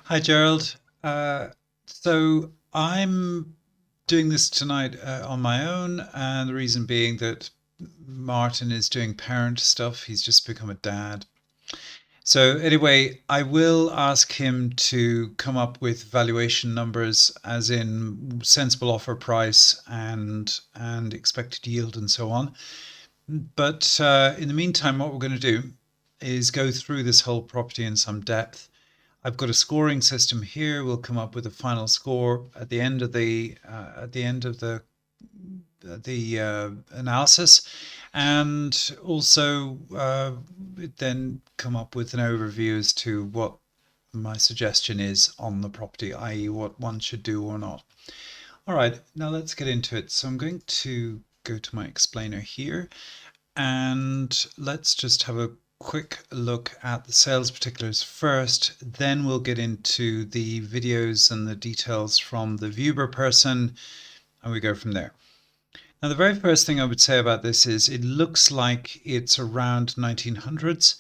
Hi, Gerald. So I'm doing this tonight on my own, and the reason being that Martin is doing parent stuff. He's just become a dad. So anyway, I will ask him to come up with valuation numbers, as in sensible offer price and expected yield and so on. But in the meantime, what we're going to do is go through this whole property in some depth. I've got a scoring system here. We'll come up with a final score at the end of the analysis, and also then come up with an overview as to what my suggestion is on the property, i.e., what one should do or not. All right, now let's get into it. So I'm going to go to my explainer here, and let's just have a quick look at the sales particulars first. Then we'll get into the videos and the details from the viewer person, and we go from there. Now, the very first thing I would say about this is it looks like it's around 1900s,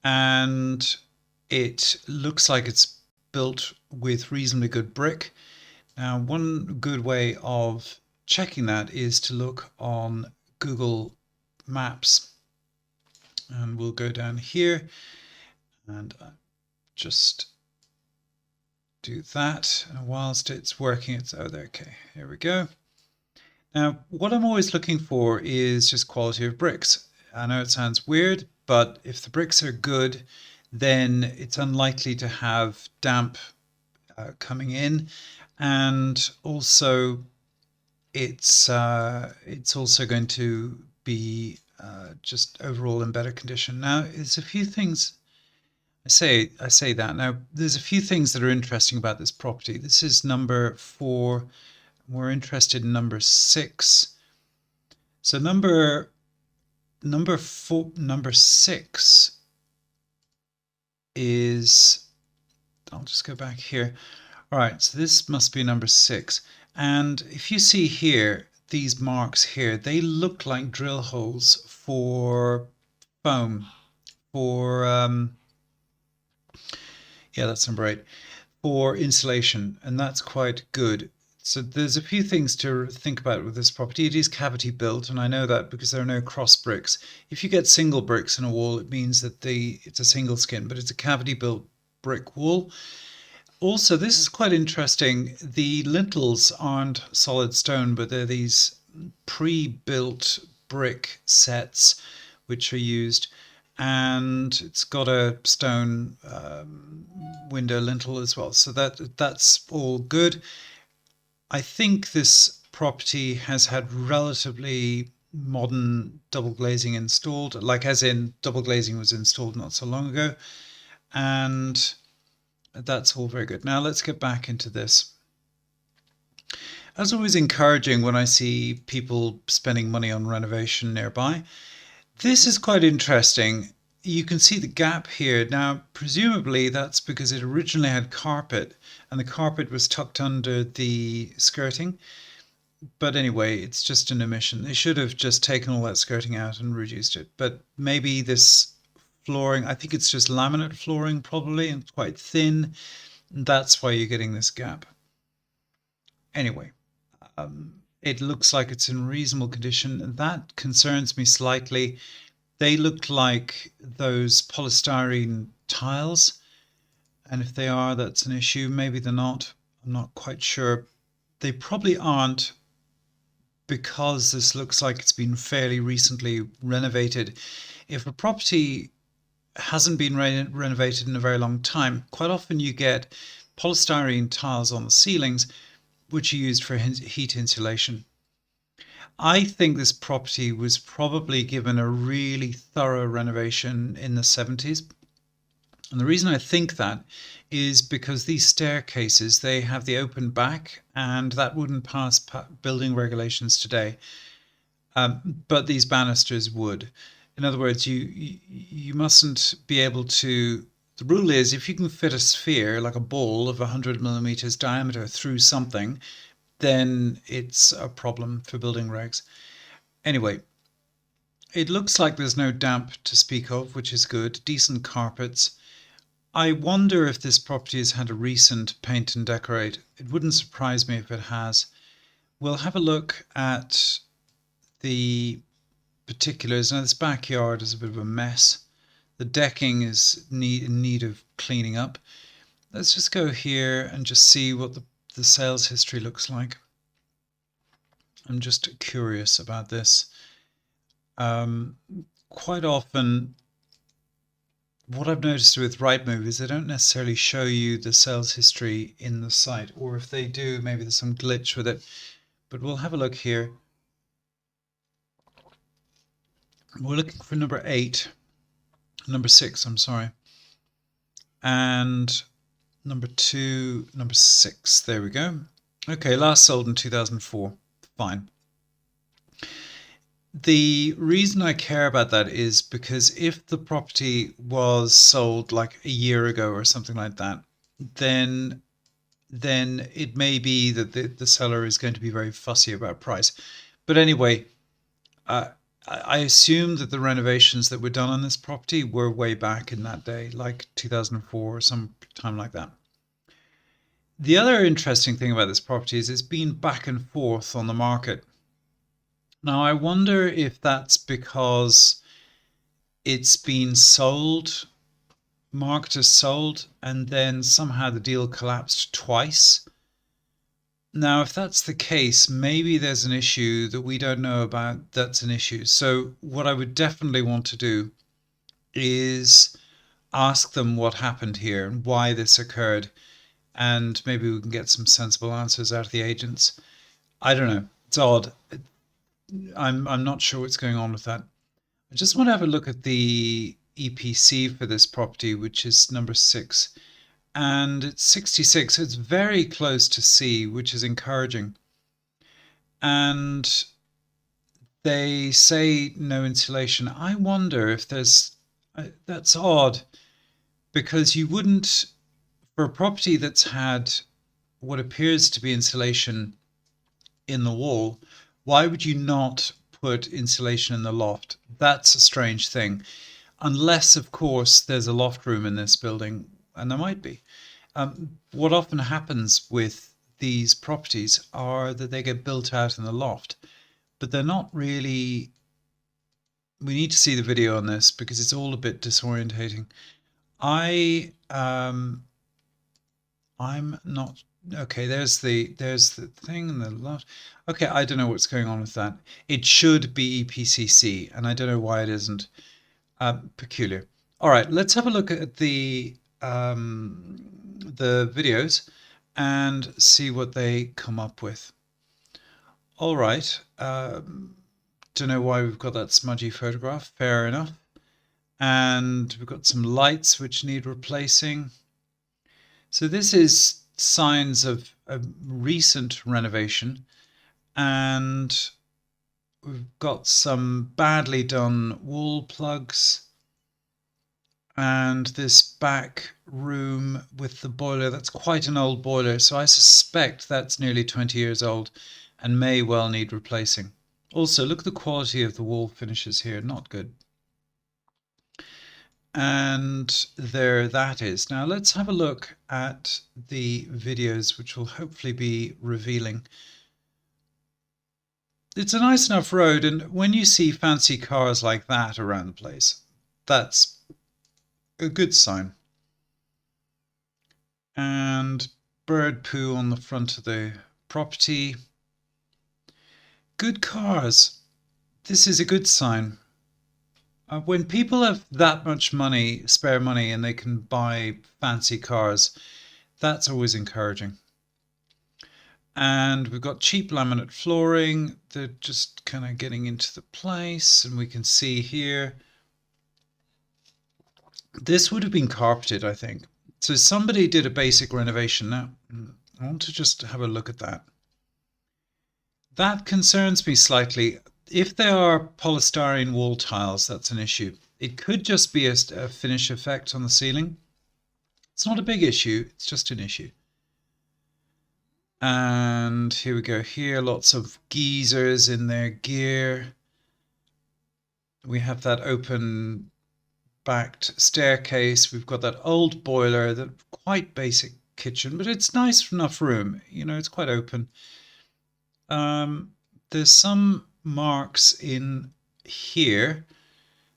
and it looks like it's built with reasonably good brick. Now, one good way of checking that is to look on Google Maps. And we'll go down here and just do that. And whilst it's working, it's, oh, there, okay, here we go. Now, what I'm always looking for is just quality of bricks. I know it sounds weird, but if the bricks are good, then it's unlikely to have damp coming in, and also it's also going to be just overall in better condition. Now, there's a few things I say that. Now, there's a few things that are interesting about this property. This is number 4. We're interested in number 6. So number 6 is, I'll just go back here. All right, so this must be number 6. And if you see here, these marks here, they look like drill holes for foam, for yeah, that's number 8, for insulation, and that's quite good. So there's a few things to think about with this property. It is cavity built, and I know that because there are no cross bricks. If you get single bricks in a wall, it means that it's a single skin, but it's a cavity built brick wall. Also, this is quite interesting. The lintels aren't solid stone, but they're these pre-built brick sets which are used, and it's got a stone window lintel as well. So that's all good. I think this property has had relatively modern double glazing installed, like as in double glazing was installed not so long ago, and that's all very good. Now let's get back into this. As always, encouraging when I see people spending money on renovation nearby. This is quite interesting. You can see the gap here. Now, presumably that's because it originally had carpet and the carpet was tucked under the skirting. But anyway, it's just an omission. They should have just taken all that skirting out and reduced it. But maybe this flooring, I think it's just laminate flooring probably, and it's quite thin. That's why you're getting this gap. Anyway, it looks like it's in reasonable condition. That concerns me slightly. They look like those polystyrene tiles, and if they are, that's an issue. Maybe they're not. I'm not quite sure. They probably aren't, because this looks like it's been fairly recently renovated. If a property hasn't been renovated in a very long time, quite often you get polystyrene tiles on the ceilings, which are used for heat insulation. I think this property was probably given a really thorough renovation in the 70s. And the reason I think that is because these staircases, they have the open back, and that wouldn't pass building regulations today. But these banisters would. In other words, you mustn't be able to. The rule is if you can fit a sphere, like a ball of 100 millimeters diameter, through something, then it's a problem for building regs. Anyway, it looks like there's no damp to speak of, which is good. Decent carpets. I wonder if this property has had a recent paint and decorate. It wouldn't surprise me if it has. We'll have a look at the particulars. Now, this backyard is a bit of a mess. The decking is in need of cleaning up. Let's just go here and just see what the sales history looks like. I'm just curious about this. Quite often, what I've noticed with Rightmove is they don't necessarily show you the sales history in the site, or if they do, maybe there's some glitch with it. But we'll have a look here. We're looking for number 6, I'm sorry. And number 6, there we go. Okay, last sold in 2004, fine. The reason I care about that is because if the property was sold like a year ago or something like that, then it may be that the seller is going to be very fussy about price. But anyway, I assume that the renovations that were done on this property were way back in that day, like 2004 or some time like that. The other interesting thing about this property is it's been back and forth on the market. Now, I wonder if that's because it's been sold, marked as sold, and then somehow the deal collapsed twice. Now, if that's the case, maybe there's an issue that we don't know about that's an issue. So what I would definitely want to do is ask them what happened here and why this occurred, and maybe we can get some sensible answers out of the agents. I don't know. It's odd. I'm not sure what's going on with that. I just want to have a look at the EPC for this property, which is number 6, and it's 66, so it's very close to C, which is encouraging. And they say no insulation. I wonder if there's, that's odd, because you wouldn't, for a property that's had what appears to be insulation in the wall, why would you not put insulation in the loft? That's a strange thing. Unless, of course, there's a loft room in this building, and there might be. What often happens with these properties are that they get built out in the loft, but they're not really. We need to see the video on this because it's all a bit disorientating. I'm not. Okay, there's the thing in the loft. Okay, I don't know what's going on with that. It should be EPCC, and I don't know why it isn't. Peculiar. All right, let's have a look at the videos and see what they come up with. All right, don't know why we've got that smudgy photograph. Fair enough. And we've got some lights which need replacing. So this is signs of a recent renovation, and we've got some badly done wall plugs, and this back room with the boiler, that's quite an old boiler, so I suspect that's nearly 20 years old and may well need replacing. Also, look at the quality of the wall finishes here, not good. And there that is. Now let's have a look at the videos, which will hopefully be revealing. It's a nice enough road, and when you see fancy cars like that around the place, that's a good sign. And bird poo on the front of the property. Good cars. This is a good sign. When people have that much money, spare money, and they can buy fancy cars, that's always encouraging. And we've got cheap laminate flooring. They're just kind of getting into the place, and we can see here. This would have been carpeted, I think. So somebody did a basic renovation. Now, I want to just have a look at that. That concerns me slightly. If they are polystyrene wall tiles, that's an issue. It could just be a finish effect on the ceiling. It's not a big issue, it's just an issue. And here we go here, lots of geysers in their gear. We have that open backed staircase. We've got that old boiler, that quite basic kitchen, but it's nice enough room. You know, it's quite open. There's some marks in here.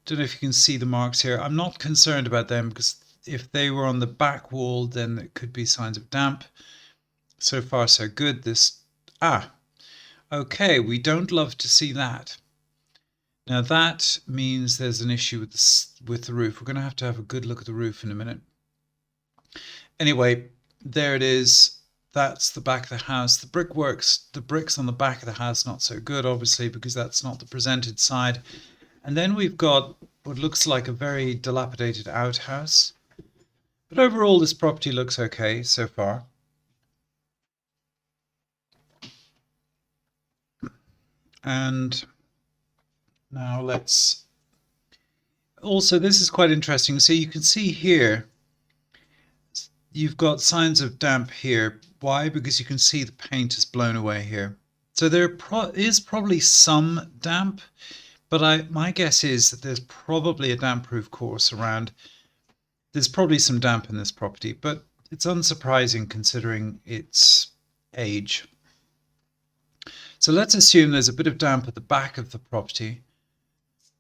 Don't know if you can see the marks here. I'm not concerned about them because if they were on the back wall, then it could be signs of damp. So far, so good. Okay, we don't love to see that. Now that means there's an issue with the roof. We're going to have a good look at the roof in a minute. Anyway, there it is. That's the back of the house. The bricks on the back of the house, not so good, obviously, because that's not the presented side. And then we've got what looks like a very dilapidated outhouse. But overall, this property looks okay so far. And now also, this is quite interesting. So you can see here, you've got signs of damp here. Why? Because you can see the paint is blown away here. So there is probably some damp, but my guess is that there's probably a damp-proof course around. There's probably some damp in this property, but it's unsurprising considering its age. So let's assume there's a bit of damp at the back of the property,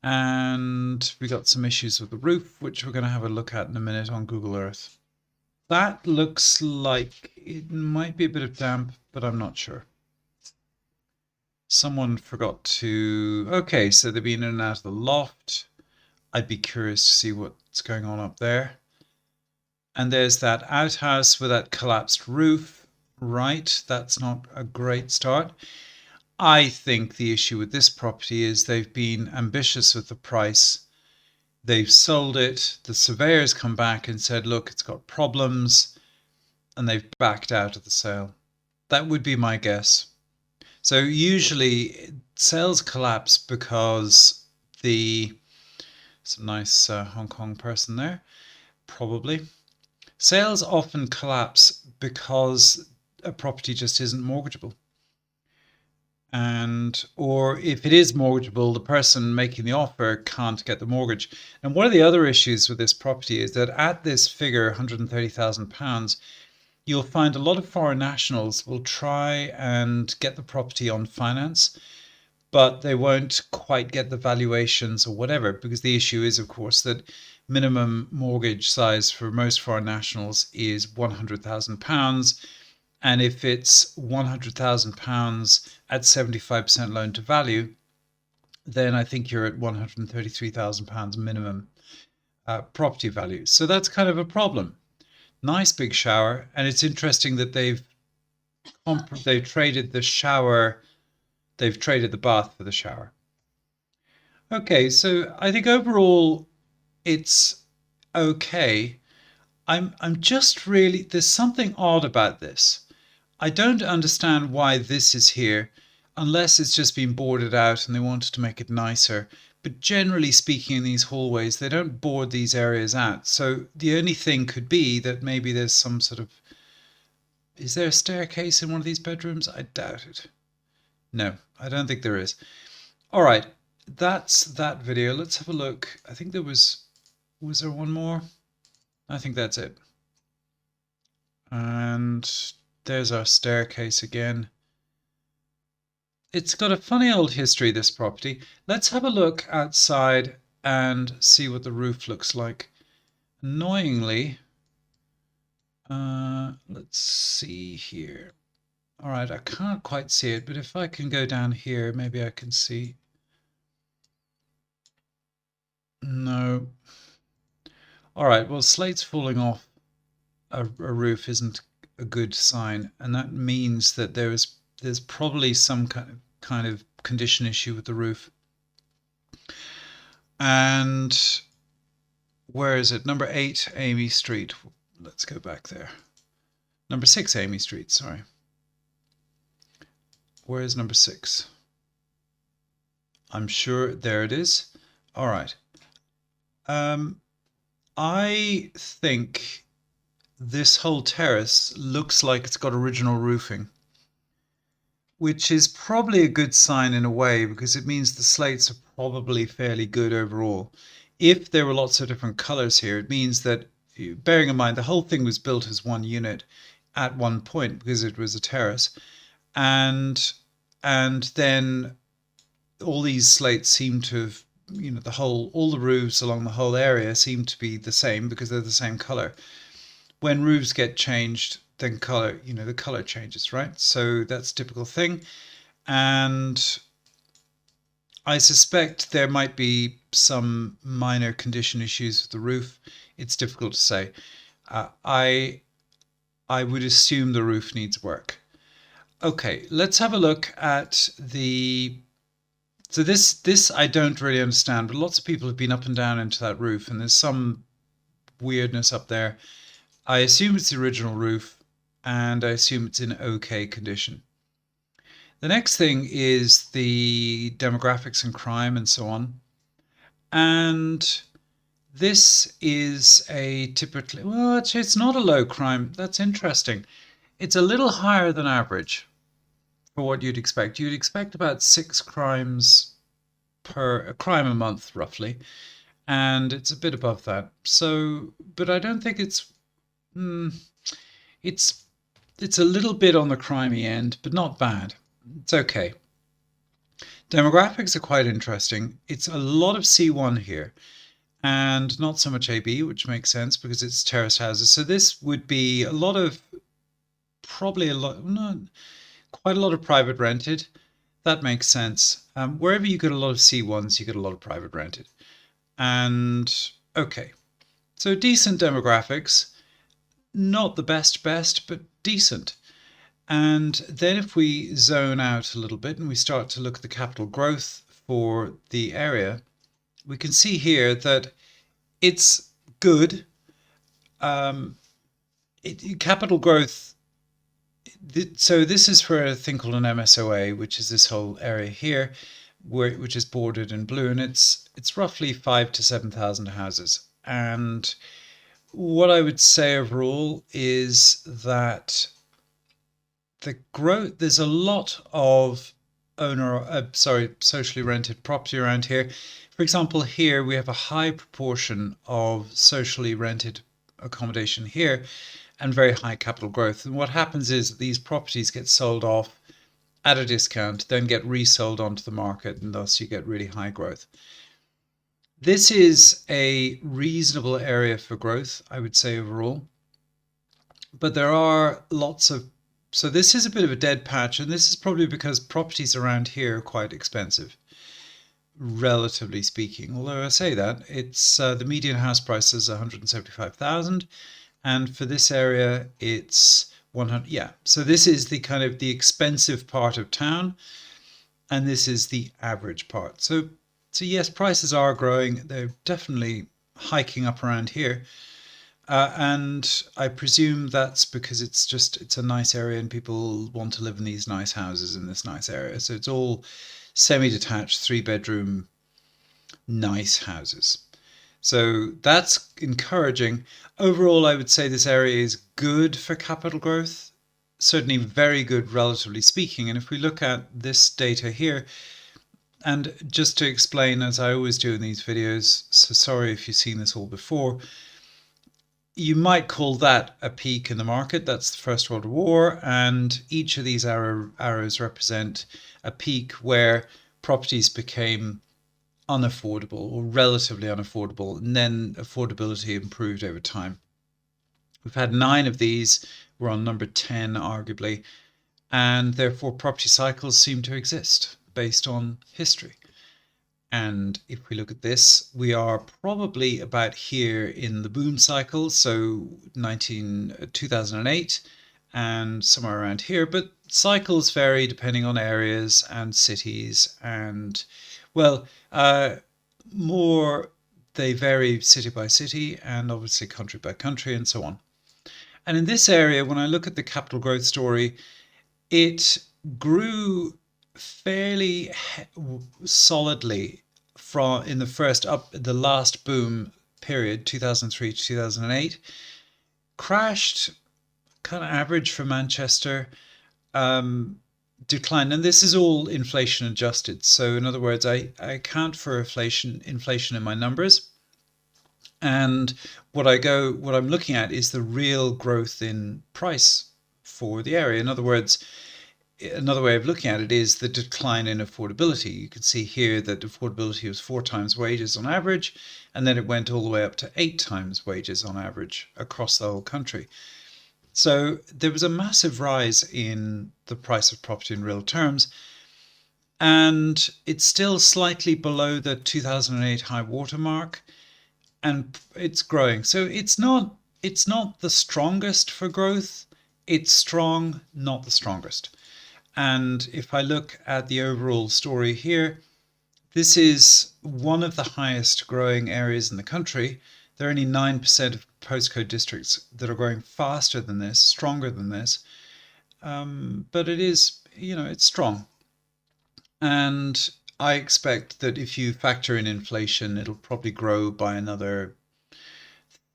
and we got some issues with the roof, which we're going to have a look at in a minute on Google Earth. That looks like it might be a bit of damp, but I'm not sure. Someone forgot to... Okay, so they've been in and out of the loft. I'd be curious to see what's going on up there. And there's that outhouse with that collapsed roof. Right, that's not a great start. I think the issue with this property is they've been ambitious with the price. They've sold it. The surveyor's come back and said, look, it's got problems, and they've backed out of the sale. That would be my guess. So usually sales collapse because some nice Hong Kong person there, probably. Sales often collapse because a property just isn't mortgageable. Or if it is mortgageable, the person making the offer can't get the mortgage. And one of the other issues with this property is that at this figure, £130,000, you'll find a lot of foreign nationals will try and get the property on finance, but they won't quite get the valuations or whatever, because the issue is, of course, that minimum mortgage size for most foreign nationals is £100,000. And if it's £100,000 at 75% loan to value, then I think you're at £133,000 minimum property value. So that's kind of a problem. Nice big shower, and it's interesting that they've traded the shower, they've traded the bath for the shower. Okay, so I think overall it's okay. I'm just really, there's something odd about this. I don't understand why this is here, unless it's just been boarded out and they wanted to make it nicer. But generally speaking, in these hallways, they don't board these areas out. So the only thing could be that maybe there's some sort of... Is there a staircase in one of these bedrooms? I doubt it. No, I don't think there is. All right, that's that video. Let's have a look. I think there was there one more? I think that's it. And there's our staircase again. It's got a funny old history, this property. Let's have a look outside and see what the roof looks like. Annoyingly, let's see here. All right, I can't quite see it, but if I can go down here, maybe I can see. No. All right, well, slates falling off a roof isn't a good sign, and that means that there's probably some kind of condition issue with the roof. And where is it? Number 8 Amy Street. Let's go back there. Number 6 Amy Street, sorry. Where is number 6? I'm sure there it is. All right. I think this whole terrace looks like it's got original roofing, which is probably a good sign in a way, because it means the slates are probably fairly good overall. If there were lots of different colors here, it means that, bearing in mind the whole thing was built as one unit at one point because it was a terrace, and then all these slates seem to have, all the roofs along the whole area seem to be the same because they're the same color. When roofs get changed, then color, the color changes, right? So that's a typical thing. And I suspect there might be some minor condition issues with the roof. It's difficult to say. I would assume the roof needs work. Okay, let's have a look at the. So this I don't really understand, but lots of people have been up and down into that roof, and there's some weirdness up there. I assume it's the original roof, and I assume it's in okay condition. The next thing is the demographics and crime and so on. And this is a typically, well, actually, it's not a low crime. That's interesting. It's a little higher than average for what you'd expect. You'd expect about 6 crimes per a crime a month, roughly, and it's a bit above that. So, but I don't think mm, it's it's a little bit on the crimey end, but not bad. It's okay. Demographics are quite interesting. It's a lot of C1 here and not so much AB, which makes sense because it's terraced houses. So this would be a lot of, probably a lot, no, quite a lot of private rented. That makes sense. Wherever you get a lot of C1s, you get a lot of private rented. And okay, so decent demographics, not the best, but decent. And then if we zone out a little bit and we start to look at the capital growth for the area, we can see here that it's good. Capital growth. So this is for a thing called an MSOA, which is this whole area here, which is bordered in blue, and it's roughly 5 to 7,000 houses. And what I would say overall is that the growth, there's a lot of socially rented property around here. For example, here we have a high proportion of socially rented accommodation here and very high capital growth. And what happens is that these properties get sold off at a discount, then get resold onto the market, and thus you get really high growth. This is a reasonable area for growth, I would say overall. But there are lots of, so this is a bit of a dead patch, and this is probably because properties around here are quite expensive, relatively speaking. Although I say that, it's the median house price is 175,000, and for this area it's 100. Yeah, so this is the kind of the expensive part of town, and this is the average part. So yes, prices are growing. They're definitely hiking up around here. And I presume that's because it's a nice area and people want to live in these nice houses in this nice area. So it's all semi-detached, 3 bedroom, nice houses. So that's encouraging. Overall, I would say this area is good for capital growth, certainly very good relatively speaking. And if we look at this data here, and just to explain, as I always do in these videos, so sorry if you've seen this all before, you might call that a peak in the market. That's the First World War, and each of these arrows represent a peak where properties became unaffordable or relatively unaffordable, and then affordability improved over time. We've had 9 of these. We're on number 10, arguably, and therefore property cycles seem to exist based on history. And if we look at this, we are probably about here in the boom cycle, so 2008 and somewhere around here. But cycles vary depending on areas and cities, and well, more they vary city by city and obviously country by country and so on. And in this area, when I look at the capital growth story, it grew fairly solidly from in the last boom period, 2003 to 2008, crashed kind of average for Manchester, declined, and this is all inflation adjusted. So in other words, I account for inflation in my numbers, And what I'm looking at is the real growth in price for the area. In other words, another way of looking at it is the decline in affordability. You can see here that affordability was 4 times wages on average, and then it went all the way up to 8 times wages on average across the whole country. So there was a massive rise in the price of property in real terms, and it's still slightly below the 2008 high water mark, and it's growing. So it's not the strongest for growth. It's strong, not the strongest. And if I look at the overall story here, this is one of the highest growing areas in the country. There are only 9% of postcode districts that are growing faster than this, stronger than this. But it is, it's strong. And I expect that if you factor in inflation, it'll probably grow by another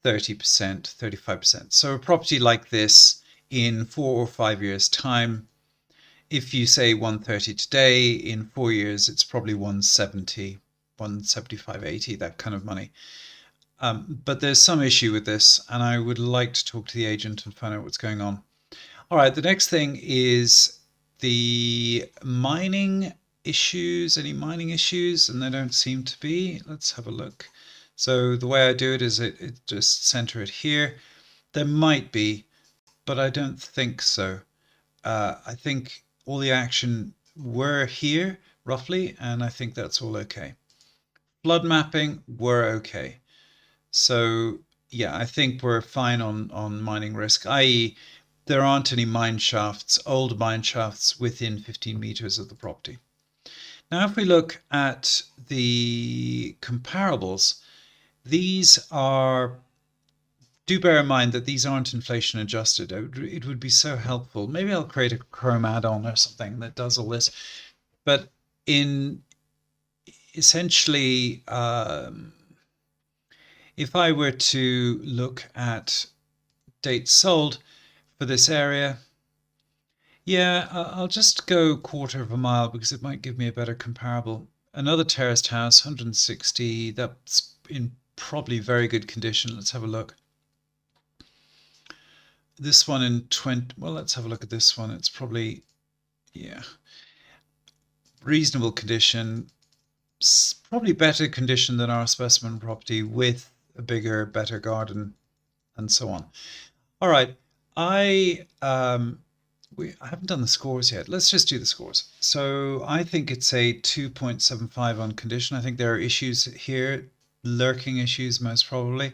30%, 35%. So a property like this in 4 or 5 years' time, if you say 130 today, in 4 years, it's probably 170, 175, 80, that kind of money. But there's some issue with this, and I would like to talk to the agent and find out what's going on. All right, the next thing is the mining issues. Any mining issues? And there don't seem to be. Let's have a look. So the way I do it is it just center it here. There might be, but I don't think so. I think all the action were here roughly, and I think that's all okay. Flood mapping, we're okay. So yeah, I think we're fine on mining risk, i.e. there aren't any mine shafts, old mine shafts within 15 meters of the property. Now, if we look at the comparables, these are, do bear in mind that these aren't inflation adjusted. It would be so helpful. Maybe I'll create a Chrome add-on or something that does all this. But in essentially, if I were to look at dates sold for this area, yeah, I'll just go 1/4 of a mile because it might give me a better comparable. Another terraced house, 160, that's in probably very good condition. Let's have a look. This one in 20, well, let's have a look at this one. It's probably, yeah, reasonable condition, probably better condition than our specimen property with a bigger, better garden and so on. All right, I haven't done the scores yet. Let's just do the scores. So I think it's a 2.75 on condition. I think there are issues here, lurking issues most probably.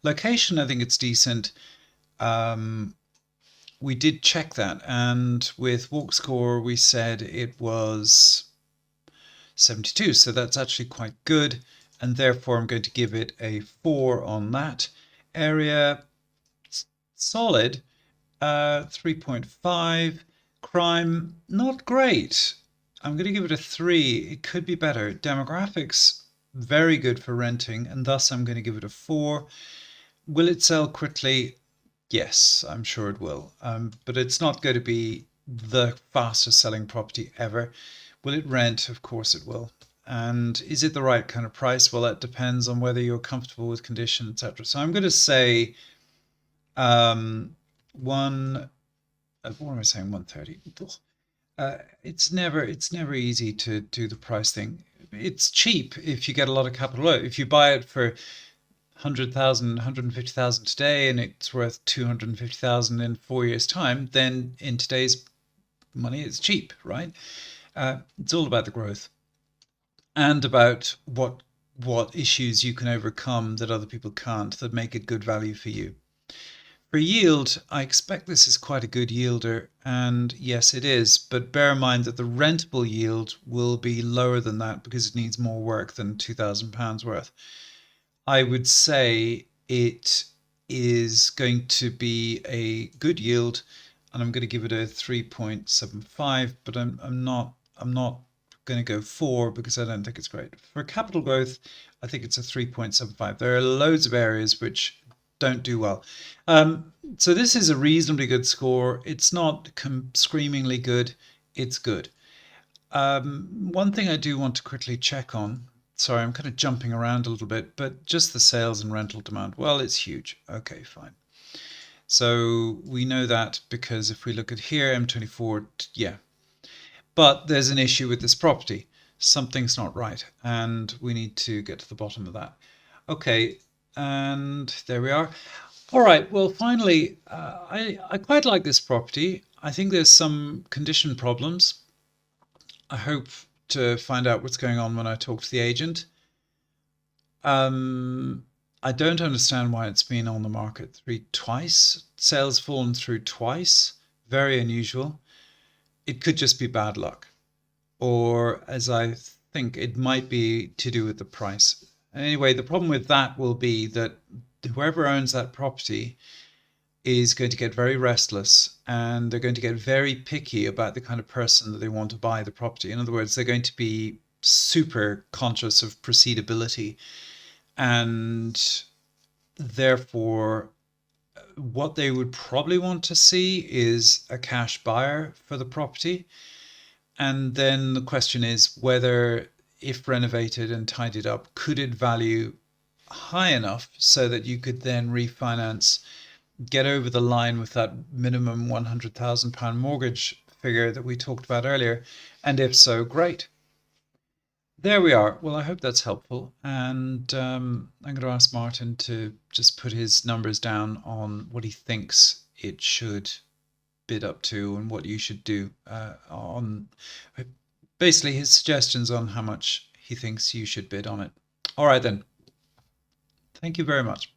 Location, I think it's decent. We did check that, and with walk score we said it was 72, so that's actually quite good, and therefore I'm going to give it a 4 on that. Area, solid, 3.5. Crime, not great. I'm going to give it a 3. It could be better. Demographics, very good for renting, and thus I'm going to give it a 4. Will it sell quickly? Yes, I'm sure it will. But it's not going to be the fastest selling property ever. Will it rent? Of course it will. And is it the right kind of price? Well, that depends on whether you're comfortable with condition, etc. So I'm going to say what am I saying? 130. It's never easy to do the price thing. It's cheap if you get a lot of capital. If you buy it for 100,000, 150,000 today, and it's worth 250,000 in 4 years' time, then in today's money, it's cheap, right? It's all about the growth and about what issues you can overcome that other people can't, that make it good value for you. For yield, I expect this is quite a good yielder, and yes, it is, but bear in mind that the rentable yield will be lower than that because it needs more work than £2,000 worth. I would say it is going to be a good yield, and I'm going to give it a 3.75, but I'm not going to go 4 because I don't think it's great. For capital growth, I think it's a 3.75. There are loads of areas which don't do well. So this is a reasonably good score. It's not screamingly good. It's good. One thing I do want to quickly check on Sorry, I'm kind of jumping around a little bit, but just the sales and rental demand. Well, it's huge. Okay, fine. So we know that because if we look at here, M24, yeah. But there's an issue with this property. Something's not right, and we need to get to the bottom of that. Okay, and there we are. All right, well, finally, I quite like this property. I think there's some condition problems. I hope to find out what's going on when I talk to the agent. Um, I don't understand why it's been on the market twice. Sales fallen through twice. Very unusual. It could just be bad luck, or as I think it might be to do with the price. Anyway, the problem with that will be that whoever owns that property is going to get very restless, and they're going to get very picky about the kind of person that they want to buy the property. In other words, they're going to be super conscious of proceedability, and therefore what they would probably want to see is a cash buyer for the property. And then the question is whether, if renovated and tidied up, could it value high enough so that you could then refinance, get over the line with that minimum £100,000 mortgage figure that we talked about earlier? And if so, great. There we are. Well, I hope that's helpful. And I'm going to ask Martin to just put his numbers down on what he thinks it should bid up to and what you should do on basically his suggestions on how much he thinks you should bid on it. All right, then. Thank you very much.